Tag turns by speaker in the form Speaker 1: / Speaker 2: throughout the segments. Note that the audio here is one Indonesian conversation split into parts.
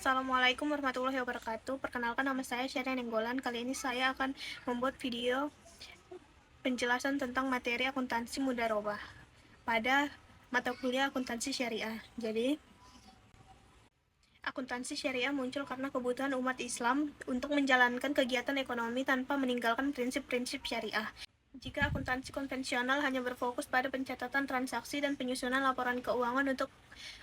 Speaker 1: Assalamualaikum warahmatullahi wabarakatuh. Perkenalkan, nama saya Syahrian Nenggolan. Kali ini saya akan membuat video penjelasan tentang materi akuntansi mudharabah pada mata kuliah akuntansi syariah. Jadi, akuntansi syariah muncul karena kebutuhan umat Islam untuk menjalankan kegiatan ekonomi tanpa meninggalkan prinsip-prinsip syariah. Jika akuntansi konvensional hanya berfokus pada pencatatan transaksi dan penyusunan laporan keuangan untuk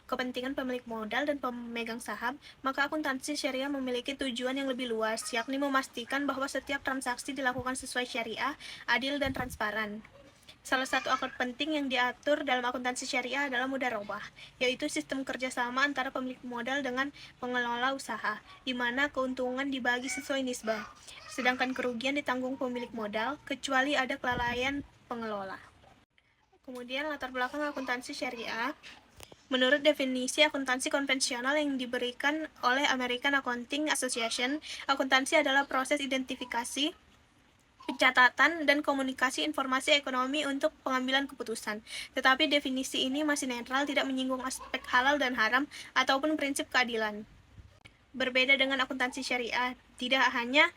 Speaker 1: kepentingan pemilik modal dan pemegang saham, maka akuntansi syariah memiliki tujuan yang lebih luas, yakni memastikan bahwa setiap transaksi dilakukan sesuai syariah, adil, dan transparan. Salah satu akad penting yang diatur dalam akuntansi syariah adalah mudharabah, yaitu sistem kerjasama antara pemilik modal dengan pengelola usaha, di mana keuntungan dibagi sesuai nisbah, sedangkan kerugian ditanggung pemilik modal, kecuali ada kelalaian pengelola. Kemudian latar belakang akuntansi syariah. Menurut definisi akuntansi konvensional yang diberikan oleh American Accounting Association, akuntansi adalah proses identifikasi, pencatatan, dan komunikasi informasi ekonomi untuk pengambilan keputusan. Tetapi definisi ini masih netral, tidak menyinggung aspek halal dan haram ataupun prinsip keadilan. Berbeda dengan akuntansi syariah, tidak hanya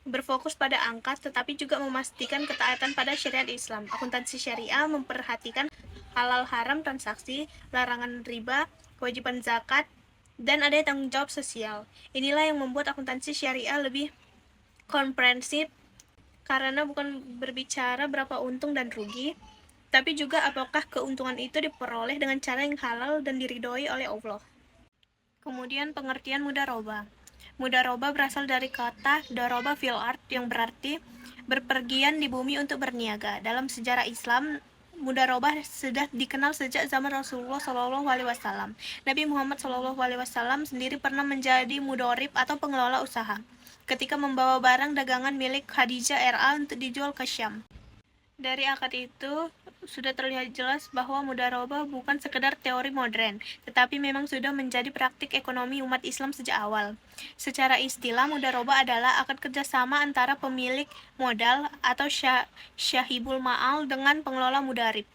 Speaker 1: berfokus pada angka, tetapi juga memastikan ketaatan pada syariat Islam. Akuntansi syariah memperhatikan halal haram transaksi, larangan riba, kewajiban zakat, dan ada tanggung jawab sosial. Inilah yang membuat akuntansi syariah lebih komprehensif, karena bukan berbicara berapa untung dan rugi, tapi juga apakah keuntungan itu diperoleh dengan cara yang halal dan diridhoi oleh Allah. Kemudian pengertian mudharabah. Mudharabah berasal dari kata daraba fil ard yang berarti berpergian di bumi untuk berniaga. Dalam sejarah Islam, mudharabah sudah dikenal sejak zaman Rasulullah SAW. Nabi Muhammad SAW sendiri pernah menjadi mudharib atau pengelola usaha ketika membawa barang dagangan milik Khadijah RA untuk dijual ke Syam. Dari akad itu sudah terlihat jelas bahwa mudharabah bukan sekedar teori modern, tetapi memang sudah menjadi praktik ekonomi umat Islam sejak awal. Secara istilah, mudharabah adalah akad kerjasama antara pemilik modal atau syahibul ma'al dengan pengelola mudharib,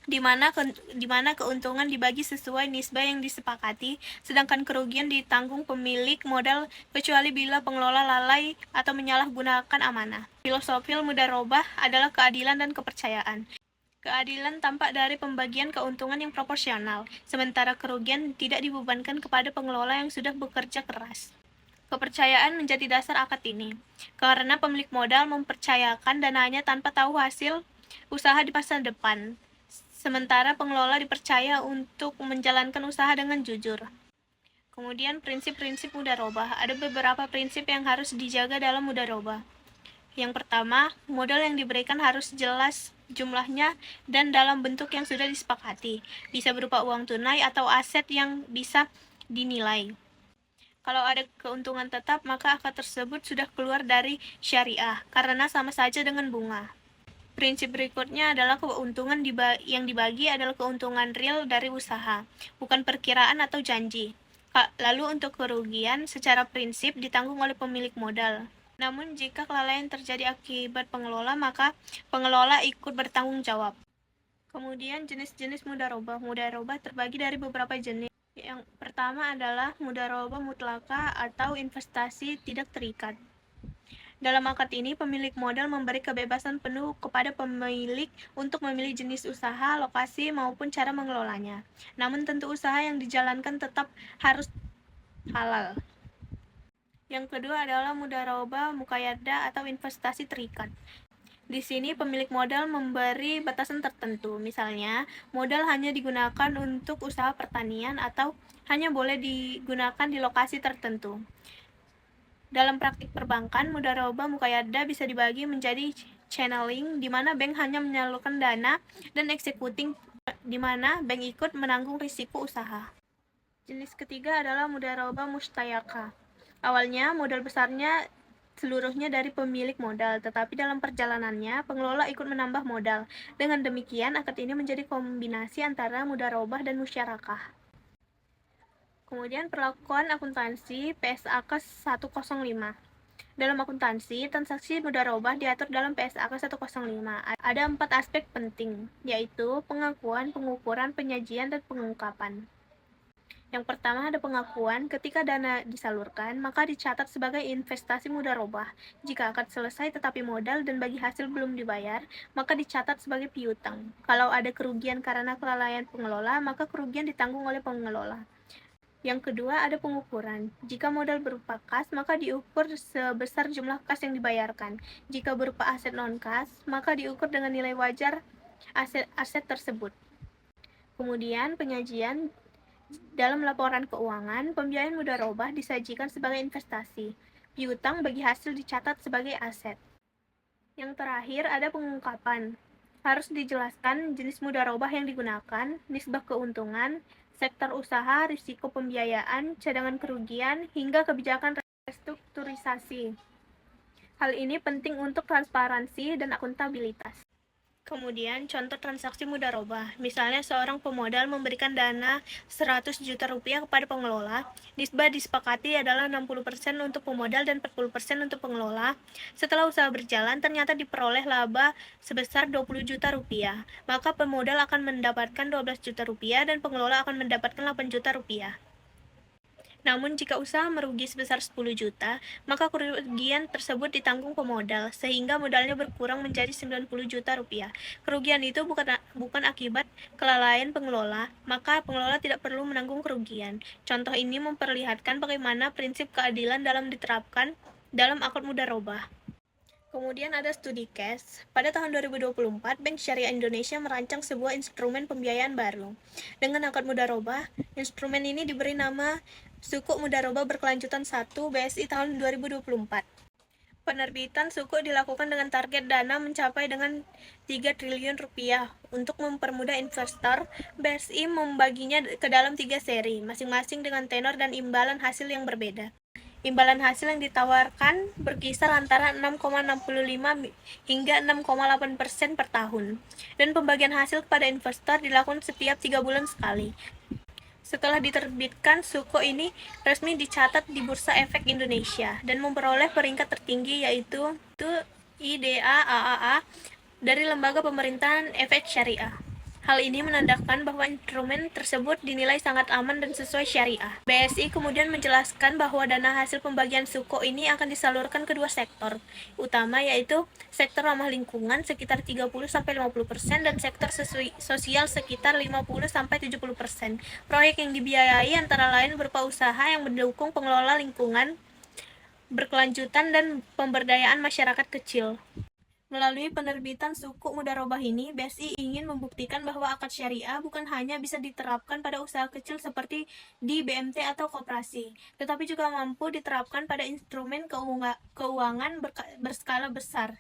Speaker 1: di mana keuntungan dibagi sesuai nisbah yang disepakati, sedangkan kerugian ditanggung pemilik modal kecuali bila pengelola lalai atau menyalahgunakan amanah. Filosofi mudharabah adalah keadilan dan kepercayaan. Keadilan tampak dari pembagian keuntungan yang proporsional, sementara kerugian tidak dibebankan kepada pengelola yang sudah bekerja keras. Kepercayaan menjadi dasar akad ini, karena pemilik modal mempercayakan dananya tanpa tahu hasil usaha di masa depan, sementara pengelola dipercaya untuk menjalankan usaha dengan jujur. Kemudian prinsip-prinsip mudharabah. Ada beberapa prinsip yang harus dijaga dalam mudharabah. Yang pertama, modal yang diberikan harus jelas jumlahnya dan dalam bentuk yang sudah disepakati. Bisa berupa uang tunai atau aset yang bisa dinilai. Kalau ada keuntungan tetap, maka akad tersebut sudah keluar dari syariah, karena sama saja dengan bunga. Prinsip berikutnya adalah keuntungan yang dibagi adalah keuntungan real dari usaha, bukan perkiraan atau janji. Lalu untuk kerugian, secara prinsip ditanggung oleh pemilik modal. Namun jika kelalaian terjadi akibat pengelola, maka pengelola ikut bertanggung jawab. Kemudian jenis-jenis mudharabah. Mudharabah terbagi dari beberapa jenis. Yang pertama adalah mudharabah mutlaka atau investasi tidak terikat. Dalam akad ini, pemilik modal memberi kebebasan penuh kepada pemilik untuk memilih jenis usaha, lokasi, maupun cara mengelolanya. Namun tentu usaha yang dijalankan tetap harus halal. Yang kedua adalah mudharabah muqayyadah atau investasi terikat. Di sini pemilik modal memberi batasan tertentu, misalnya modal hanya digunakan untuk usaha pertanian atau hanya boleh digunakan di lokasi tertentu. Dalam praktik perbankan, mudharabah muqayyadah bisa dibagi menjadi channeling, di mana bank hanya menyalurkan dana, dan executing, di mana bank ikut menanggung risiko usaha. Jenis ketiga adalah mudharabah mushtayaka. Awalnya, modal besarnya seluruhnya dari pemilik modal, tetapi dalam perjalanannya, pengelola ikut menambah modal. Dengan demikian, akad ini menjadi kombinasi antara mudharabah dan musyarakah. Kemudian perlakuan akuntansi PSAK 105. Dalam akuntansi, transaksi mudharabah diatur dalam PSAK 105. Ada 4 aspek penting, yaitu pengakuan, pengukuran, penyajian, dan pengungkapan. Yang pertama ada pengakuan, ketika dana disalurkan, maka dicatat sebagai investasi mudharabah. Jika akad selesai tetapi modal dan bagi hasil belum dibayar, maka dicatat sebagai piutang. Kalau ada kerugian karena kelalaian pengelola, maka kerugian ditanggung oleh pengelola. Yang kedua ada pengukuran. Jika modal berupa kas, maka diukur sebesar jumlah kas yang dibayarkan. Jika berupa aset non-kas, maka diukur dengan nilai wajar aset tersebut. Kemudian penyajian. Dalam laporan keuangan, pembiayaan mudharabah disajikan sebagai investasi. Piutang bagi hasil dicatat sebagai aset. Yang terakhir ada pengungkapan. Harus dijelaskan jenis mudharabah yang digunakan, nisbah keuntungan, sektor usaha, risiko pembiayaan, cadangan kerugian, hingga kebijakan restrukturisasi. Hal ini penting untuk transparansi dan akuntabilitas. Kemudian, contoh transaksi mudharabah. Misalnya, seorang pemodal memberikan dana 100 juta rupiah kepada pengelola. Nisbah disepakati adalah 60% untuk pemodal dan 40% untuk pengelola. Setelah usaha berjalan, ternyata diperoleh laba sebesar 20 juta rupiah. Maka pemodal akan mendapatkan 12 juta rupiah dan pengelola akan mendapatkan 8 juta rupiah. Namun jika usaha merugi sebesar 10 juta, maka kerugian tersebut ditanggung pemodal, sehingga modalnya berkurang menjadi 90 juta rupiah. Kerugian itu bukan akibat kelalaian pengelola, maka pengelola tidak perlu menanggung kerugian. Contoh ini memperlihatkan bagaimana prinsip keadilan dalam diterapkan dalam akad mudharabah. Kemudian ada studi case. Pada tahun 2024, Bank Syariah Indonesia merancang sebuah instrumen pembiayaan baru. Dengan akad mudharabah, instrumen ini diberi nama Sukuk Mudharabah Berkelanjutan 1 BSI tahun 2024. Penerbitan sukuk dilakukan dengan target dana mencapai dengan 3 triliun rupiah. Untuk mempermudah investor, BSI membaginya ke dalam 3 seri, masing-masing dengan tenor dan imbalan hasil yang berbeda. Imbalan hasil yang ditawarkan berkisar antara 6,65 hingga 6,8% per tahun, dan pembagian hasil kepada investor dilakukan setiap 3 bulan sekali. Setelah diterbitkan, sukuk ini resmi dicatat di Bursa Efek Indonesia dan memperoleh peringkat tertinggi yaitu IDA-AAA dari Lembaga Pemerintahan Efek Syariah. Hal ini menandakan bahwa instrumen tersebut dinilai sangat aman dan sesuai syariah. BSI kemudian menjelaskan bahwa dana hasil pembagian sukuk ini akan disalurkan ke dua sektor utama, yaitu sektor ramah lingkungan sekitar 30-50% dan sektor sosial sekitar 50-70%. Proyek yang dibiayai antara lain berupa usaha yang mendukung pengelola lingkungan berkelanjutan dan pemberdayaan masyarakat kecil. Melalui penerbitan sukuk mudharabah ini, BSI ingin membuktikan bahwa akad syariah bukan hanya bisa diterapkan pada usaha kecil seperti di BMT atau koperasi, tetapi juga mampu diterapkan pada instrumen keuangan berskala besar.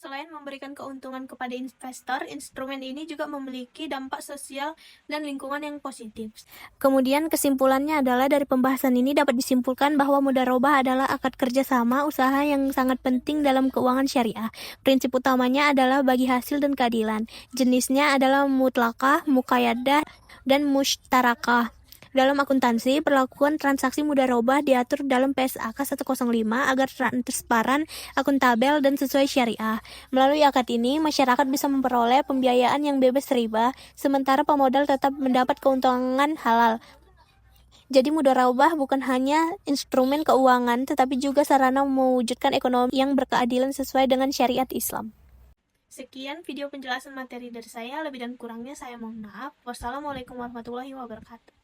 Speaker 1: Selain memberikan keuntungan kepada investor, instrumen ini juga memiliki dampak sosial dan lingkungan yang positif. Kemudian kesimpulannya adalah dari pembahasan ini dapat disimpulkan bahwa mudharabah adalah akad kerjasama usaha yang sangat penting dalam keuangan syariah. Prinsip utamanya adalah bagi hasil dan keadilan. Jenisnya adalah mutlakah, muqayyadah, dan mushtarakah. Dalam akuntansi, perlakuan transaksi mudharabah diatur dalam PSAK 105 agar transparan, akuntabel, dan sesuai syariah. Melalui akad ini, masyarakat bisa memperoleh pembiayaan yang bebas riba, sementara pemodal tetap mendapat keuntungan halal. Jadi mudharabah bukan hanya instrumen keuangan, tetapi juga sarana mewujudkan ekonomi yang berkeadilan sesuai dengan syariat Islam. Sekian video penjelasan materi dari saya, lebih dan kurangnya saya mohon maaf. Wassalamualaikum warahmatullahi wabarakatuh.